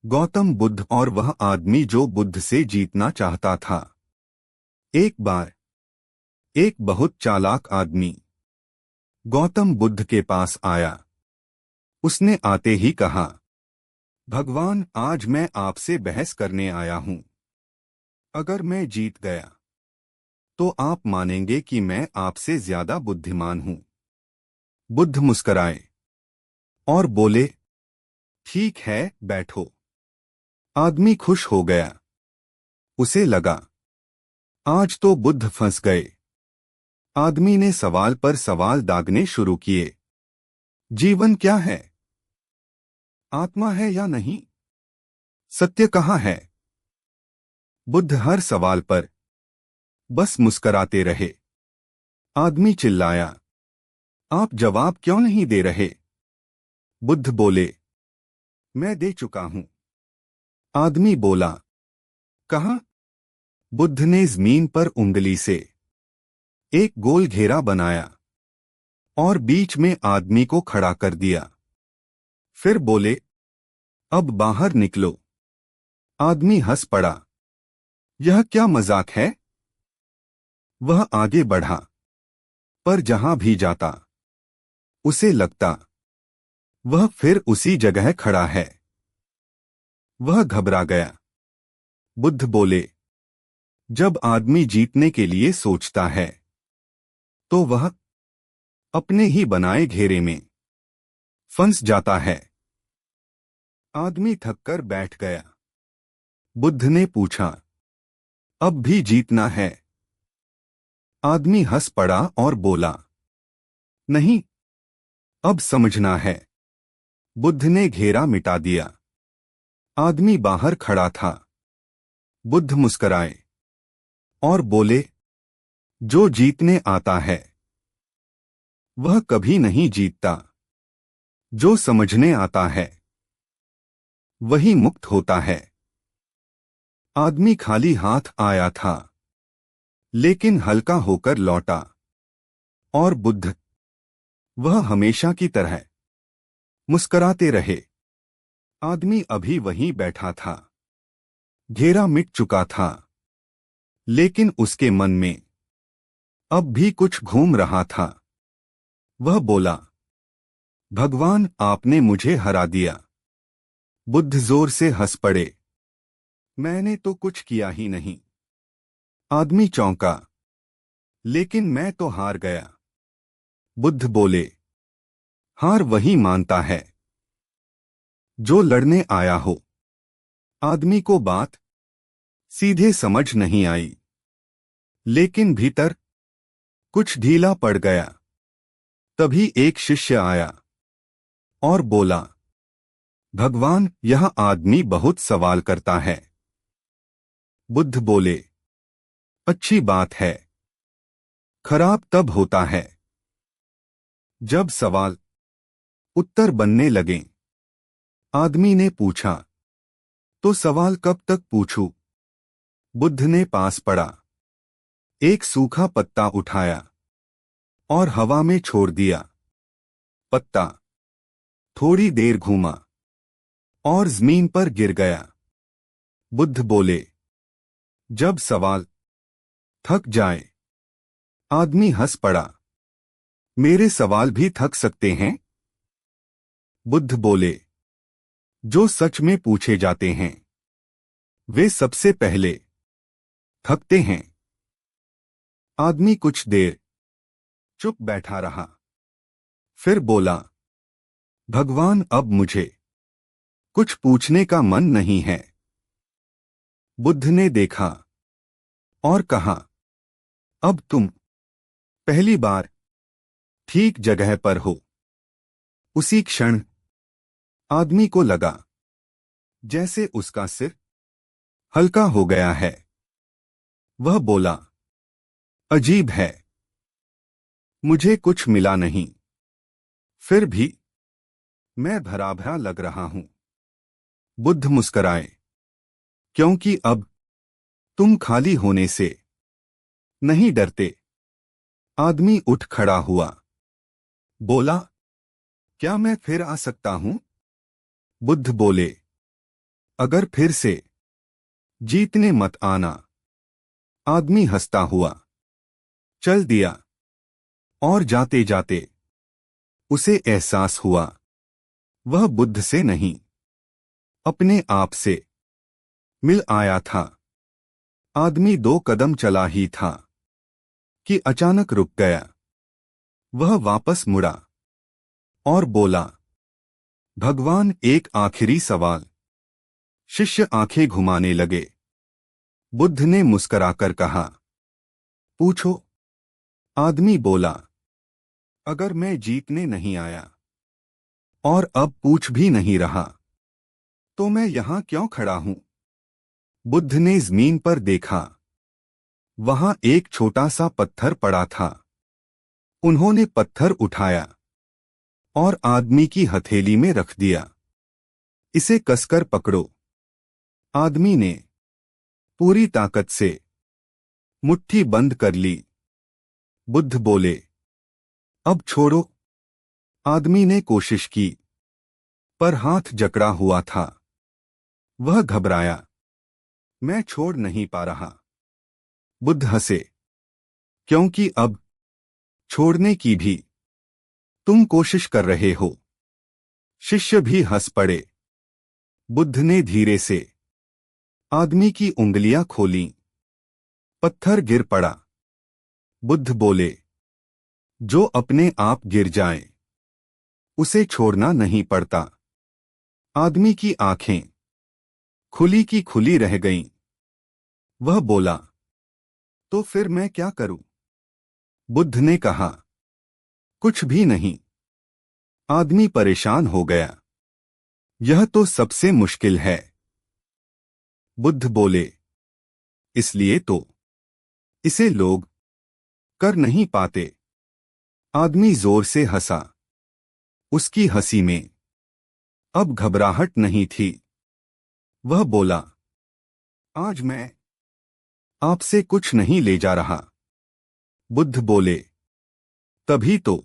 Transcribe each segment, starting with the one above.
गौतम बुद्ध और वह आदमी जो बुद्ध से जीतना चाहता था। एक बार एक बहुत चालाक आदमी गौतम बुद्ध के पास आया। उसने आते ही कहा, भगवान, आज मैं आपसे बहस करने आया हूं। अगर मैं जीत गया तो आप मानेंगे कि मैं आपसे ज्यादा बुद्धिमान हूं। बुद्ध मुस्कराए और बोले, ठीक है, बैठो। आदमी खुश हो गया। उसे लगा, आज तो बुद्ध फंस गए। आदमी ने सवाल पर सवाल दागने शुरू किए। जीवन क्या है? आत्मा है या नहीं? सत्य कहाँ है? बुद्ध हर सवाल पर बस मुस्कराते रहे। आदमी चिल्लाया, आप जवाब क्यों नहीं दे रहे? बुद्ध बोले, मैं दे चुका हूं। आदमी बोला, कहाँ? बुद्ध ने जमीन पर उंगली से एक गोल घेरा बनाया और बीच में आदमी को खड़ा कर दिया। फिर बोले, अब बाहर निकलो। आदमी हंस पड़ा। यह क्या मजाक है? वह आगे बढ़ा, पर जहां भी जाता उसे लगता वह फिर उसी जगह खड़ा है। वह घबरा गया। बुद्ध बोले, जब आदमी जीतने के लिए सोचता है तो वह अपने ही बनाए घेरे में फंस जाता है। आदमी थककर बैठ गया। बुद्ध ने पूछा, अब भी जीतना है? आदमी हंस पड़ा और बोला, नहीं, अब समझना है। बुद्ध ने घेरा मिटा दिया। आदमी बाहर खड़ा था। बुद्ध मुस्कराए और बोले, जो जीतने आता है वह कभी नहीं जीतता। जो समझने आता है वही मुक्त होता है। आदमी खाली हाथ आया था, लेकिन हल्का होकर लौटा। और बुद्ध, वह हमेशा की तरह मुस्कराते रहे। आदमी अभी वहीं बैठा था। घेरा मिट चुका था, लेकिन उसके मन में अब भी कुछ घूम रहा था। वह बोला, भगवान, आपने मुझे हरा दिया। बुद्ध जोर से हंस पड़े। मैंने तो कुछ किया ही नहीं। आदमी चौंका, लेकिन मैं तो हार गया। बुद्ध बोले, हार वही मानता है जो लड़ने आया हो। आदमी को बात सीधे समझ नहीं आई, लेकिन भीतर कुछ ढीला पड़ गया। तभी एक शिष्य आया और बोला, भगवान, यह आदमी बहुत सवाल करता है। बुद्ध बोले, अच्छी बात है। खराब तब होता है जब सवाल उत्तर बनने लगे। आदमी ने पूछा, तो सवाल कब तक पूछूं? बुद्ध ने पास पड़ा एक सूखा पत्ता उठाया और हवा में छोड़ दिया। पत्ता थोड़ी देर घूमा और जमीन पर गिर गया। बुद्ध बोले, जब सवाल थक जाए। आदमी हंस पड़ा, मेरे सवाल भी थक सकते हैं? बुद्ध बोले, जो सच में पूछे जाते हैं वे सबसे पहले थकते हैं। आदमी कुछ देर चुप बैठा रहा। फिर बोला, भगवान, अब मुझे कुछ पूछने का मन नहीं है। बुद्ध ने देखा और कहा, अब तुम पहली बार ठीक जगह पर हो। उसी क्षण आदमी को लगा जैसे उसका सिर हल्का हो गया है। वह बोला, अजीब है, मुझे कुछ मिला नहीं, फिर भी मैं भरा भरा लग रहा हूं। बुद्ध मुस्कराए, क्योंकि अब तुम खाली होने से नहीं डरते। आदमी उठ खड़ा हुआ। बोला, क्या मैं फिर आ सकता हूं? बुद्ध बोले, अगर फिर से जीतने मत आना। आदमी हंसता हुआ चल दिया और जाते जाते उसे एहसास हुआ वह बुद्ध से नहीं, अपने आप से मिल आया था। आदमी 2 कदम चला ही था कि अचानक रुक गया। वह वापस मुड़ा और बोला, भगवान, एक आखिरी सवाल। शिष्य आंखें घुमाने लगे। बुद्ध ने मुस्कराकर कहा, पूछो। आदमी बोला, अगर मैं जीतने नहीं आया और अब पूछ भी नहीं रहा तो मैं यहां क्यों खड़ा हूं? बुद्ध ने जमीन पर देखा। वहां एक छोटा सा पत्थर पड़ा था। उन्होंने पत्थर उठाया और आदमी की हथेली में रख दिया। इसे कसकर पकड़ो। आदमी ने पूरी ताकत से मुट्ठी बंद कर ली। बुद्ध बोले, अब छोड़ो। आदमी ने कोशिश की पर हाथ जकड़ा हुआ था। वह घबराया, मैं छोड़ नहीं पा रहा। बुद्ध हंसे, क्योंकि अब छोड़ने की भी तुम कोशिश कर रहे हो। शिष्य भी हंस पड़े। बुद्ध ने धीरे से आदमी की उंगलियां खोलीं। पत्थर गिर पड़ा। बुद्ध बोले, जो अपने आप गिर जाए उसे छोड़ना नहीं पड़ता। आदमी की आंखें खुली की खुली रह गईं। वह बोला, तो फिर मैं क्या करूं? बुद्ध ने कहा, कुछ भी नहीं। आदमी परेशान हो गया। यह तो सबसे मुश्किल है। बुद्ध बोले, इसलिए तो इसे लोग कर नहीं पाते। आदमी जोर से हंसा। उसकी हंसी में अब घबराहट नहीं थी। वह बोला, आज मैं आपसे कुछ नहीं ले जा रहा। बुद्ध बोले, तभी तो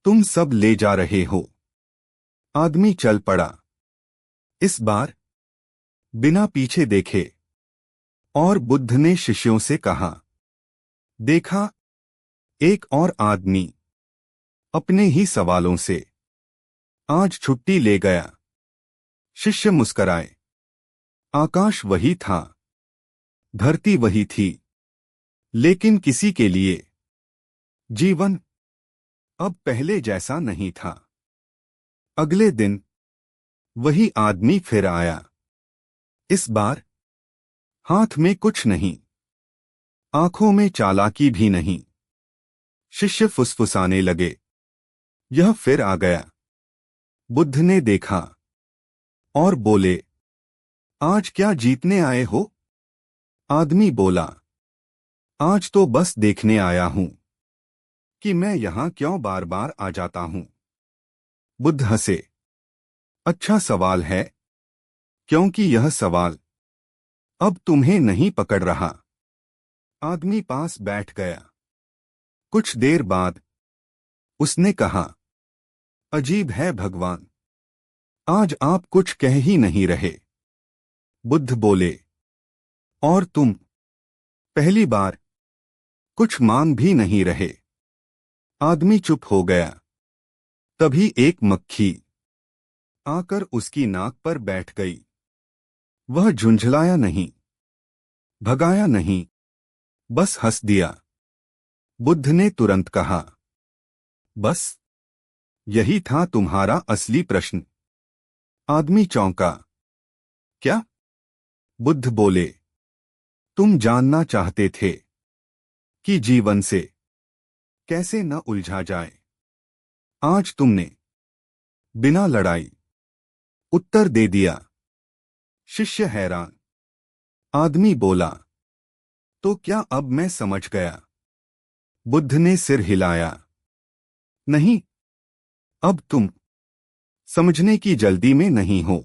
तुम सब ले जा रहे हो। आदमी चल पड़ा। इस बार बिना पीछे देखे। और बुद्ध ने शिष्यों से कहा, देखा, एक और आदमी अपने ही सवालों से आज छुट्टी ले गया। शिष्य मुस्कराए। आकाश वही था, धरती वही थी, लेकिन किसी के लिए जीवन अब पहले जैसा नहीं था। अगले दिन वही आदमी फिर आया। इस बार हाथ में कुछ नहीं, आंखों में चालाकी भी नहीं। शिष्य फुसफुसाने लगे, यह फिर आ गया। बुद्ध ने देखा और बोले, आज क्या जीतने आए हो? आदमी बोला, आज तो बस देखने आया हूं कि मैं यहां क्यों बार बार आ जाता हूं। बुद्ध हंसे, अच्छा सवाल है, क्योंकि यह सवाल अब तुम्हें नहीं पकड़ रहा। आदमी पास बैठ गया। कुछ देर बाद उसने कहा, अजीब है भगवान, आज आप कुछ कह ही नहीं रहे। बुद्ध बोले, और तुम पहली बार कुछ मान भी नहीं रहे। आदमी चुप हो गया। तभी एक मक्खी आकर उसकी नाक पर बैठ गई। वह झुंझलाया नहीं, भगाया नहीं, बस हंस दिया। बुद्ध ने तुरंत कहा, बस यही था तुम्हारा असली प्रश्न। आदमी चौंका। क्या? बुद्ध बोले, तुम जानना चाहते थे कि जीवन से कैसे न उलझा जाए। आज तुमने बिना लड़ाई उत्तर दे दिया। शिष्य हैरान। आदमी बोला, तो क्या अब मैं समझ गया? बुद्ध ने सिर हिलाया, नहीं, अब तुम समझने की जल्दी में नहीं हो।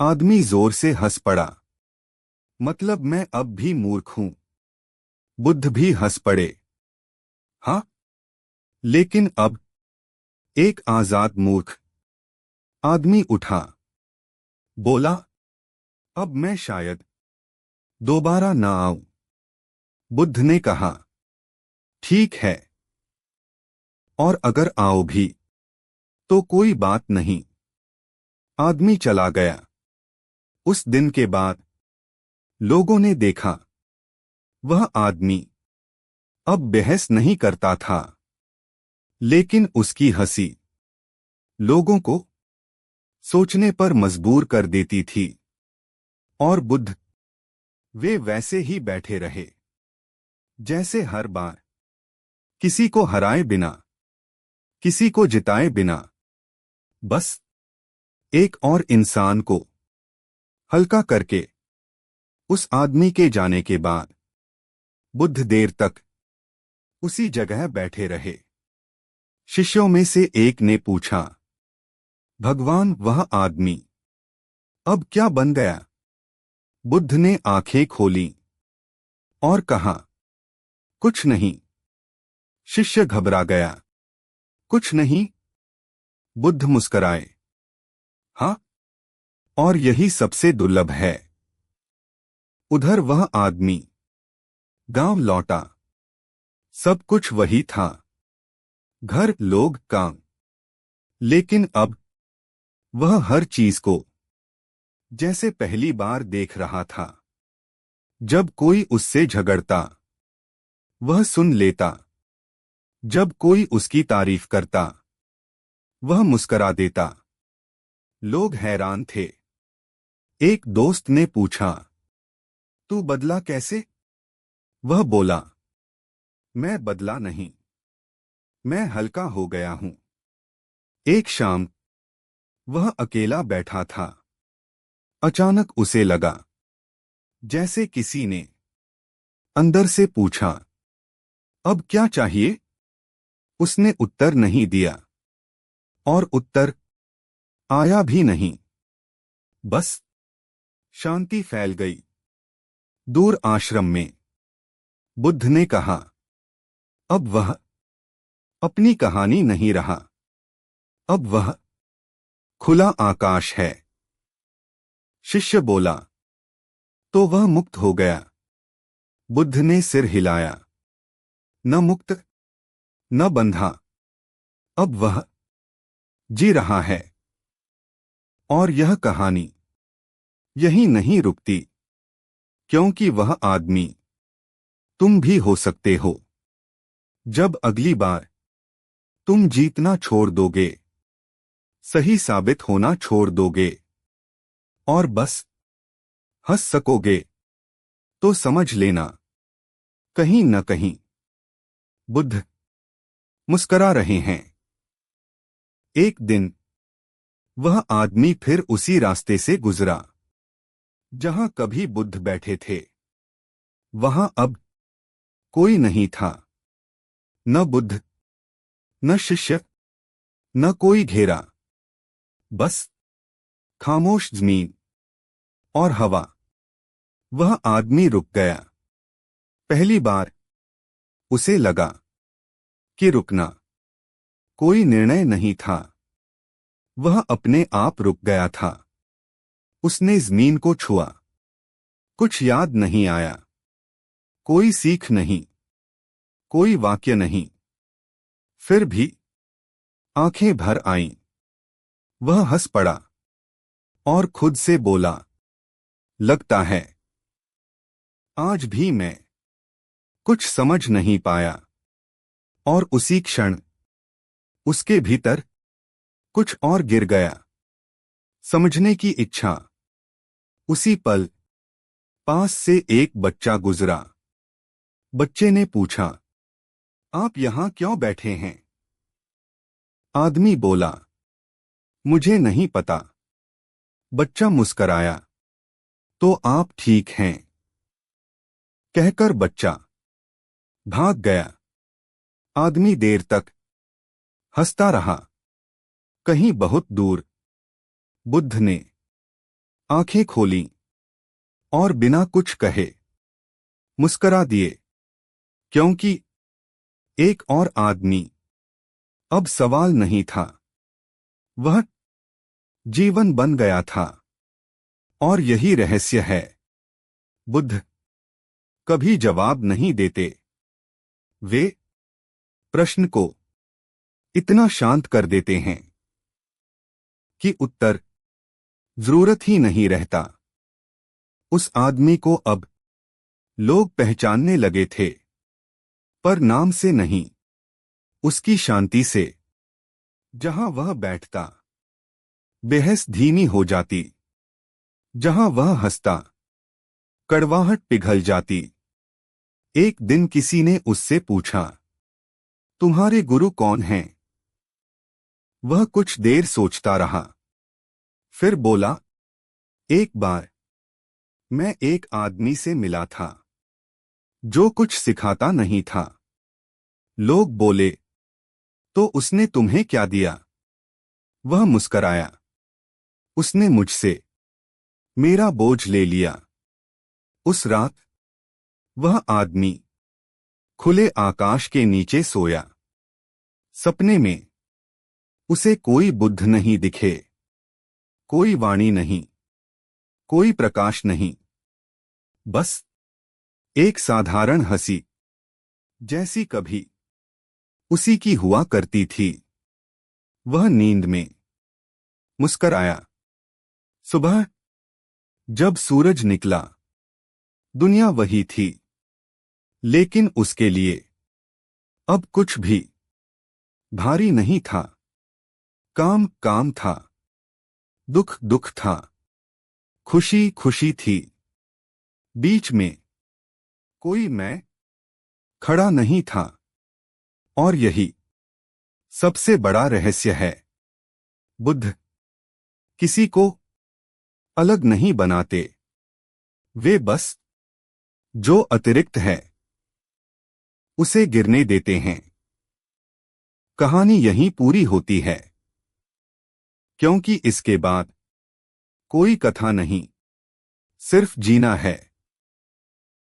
आदमी जोर से हंस पड़ा, मतलब मैं अब भी मूर्ख हूं? बुद्ध भी हंस पड़े, हाँ, लेकिन अब एक आजाद मूर्ख। आदमी उठा, बोला, अब मैं शायद दोबारा ना आऊं। बुद्ध ने कहा, ठीक है, और अगर आओ भी तो कोई बात नहीं। आदमी चला गया। उस दिन के बाद लोगों ने देखा, वह आदमी अब बहस नहीं करता था, लेकिन उसकी हंसी लोगों को सोचने पर मजबूर कर देती थी। और बुद्ध, वे वैसे ही बैठे रहे, जैसे हर बार, किसी को हराए बिना, किसी को जिताए बिना, बस एक और इंसान को हल्का करके। उस आदमी के जाने के बाद बुद्ध देर तक उसी जगह बैठे रहे। शिष्यों में से एक ने पूछा, भगवान, वह आदमी अब क्या बन गया? बुद्ध ने आंखें खोली और कहा, कुछ नहीं। शिष्य घबरा गया। कुछ नहीं? बुद्ध मुस्कराए, हाँ, और यही सबसे दुर्लभ है। उधर वह आदमी गांव लौटा। सब कुछ वही था, घर, लोग, काम। लेकिन अब वह हर चीज को जैसे पहली बार देख रहा था। जब कोई उससे झगड़ता, वह सुन लेता। जब कोई उसकी तारीफ करता, वह मुस्करा देता। लोग हैरान थे। एक दोस्त ने पूछा, तू बदला कैसे? वह बोला, मैं बदला नहीं, मैं हल्का हो गया हूं। एक शाम वह अकेला बैठा था। अचानक उसे लगा जैसे किसी ने अंदर से पूछा, अब क्या चाहिए? उसने उत्तर नहीं दिया, और उत्तर आया भी नहीं। बस शांति फैल गई। दूर आश्रम में बुद्ध ने कहा, अब वह अपनी कहानी नहीं रहा, अब वह खुला आकाश है। शिष्य बोला, तो वह मुक्त हो गया? बुद्ध ने सिर हिलाया, न मुक्त, न बंधा, अब वह जी रहा है। और यह कहानी यहीं नहीं रुकती, क्योंकि वह आदमी तुम भी हो सकते हो। जब अगली बार तुम जीतना छोड़ दोगे, सही साबित होना छोड़ दोगे, और बस हंस सकोगे, तो समझ लेना, कहीं न कहीं बुद्ध मुस्करा रहे हैं। एक दिन वह आदमी फिर उसी रास्ते से गुजरा, जहां कभी बुद्ध बैठे थे। वहां अब कोई नहीं था, न बुद्ध, न शिष्य, न कोई घेरा। बस खामोश जमीन और हवा। वह आदमी रुक गया। पहली बार उसे लगा कि रुकना कोई निर्णय नहीं था, वह अपने आप रुक गया था। उसने जमीन को छुआ। कुछ याद नहीं आया, कोई सीख नहीं, कोई वाक्य नहीं। फिर भी आंखें भर आईं। वह हंस पड़ा और खुद से बोला, लगता है आज भी मैं कुछ समझ नहीं पाया। और उसी क्षण उसके भीतर कुछ और गिर गया, समझने की इच्छा। उसी पल पास से एक बच्चा गुजरा। बच्चे ने पूछा, आप यहां क्यों बैठे हैं? आदमी बोला, मुझे नहीं पता। बच्चा मुस्कराया, तो आप ठीक हैं, कहकर बच्चा भाग गया। आदमी देर तक हंसता रहा। कहीं बहुत दूर बुद्ध ने आंखें खोलीं और बिना कुछ कहे मुस्करा दिए, क्योंकि एक और आदमी अब सवाल नहीं था, वह जीवन बन गया था। और यही रहस्य है। बुद्ध कभी जवाब नहीं देते। वे प्रश्न को इतना शांत कर देते हैं कि उत्तर जरूरत ही नहीं रहता। उस आदमी को अब लोग पहचानने लगे थे, पर नाम से नहीं, उसकी शांति से। जहां वह बैठता, बहस धीमी हो जाती। जहां वह हंसता, कड़वाहट पिघल जाती। एक दिन किसी ने उससे पूछा, तुम्हारे गुरु कौन हैं? वह कुछ देर सोचता रहा, फिर बोला, एक बार मैं एक आदमी से मिला था जो कुछ सिखाता नहीं था। लोग बोले, तो उसने तुम्हें क्या दिया? वह मुस्कराया, उसने मुझसे मेरा बोझ ले लिया। उस रात वह आदमी खुले आकाश के नीचे सोया। सपने में उसे कोई बुद्ध नहीं दिखे, कोई वाणी नहीं, कोई प्रकाश नहीं, बस एक साधारण हंसी, जैसी कभी उसी की हुआ करती थी। वह नींद में मुस्कराया। सुबह जब सूरज निकला, दुनिया वही थी, लेकिन उसके लिए अब कुछ भी भारी नहीं था। काम काम था, दुख दुख था, खुशी खुशी थी। बीच में कोई मैं खड़ा नहीं था। और यही सबसे बड़ा रहस्य है। बुद्ध किसी को अलग नहीं बनाते, वे बस जो अतिरिक्त है उसे गिरने देते हैं। कहानी यहीं पूरी होती है, क्योंकि इसके बाद कोई कथा नहीं, सिर्फ जीना है।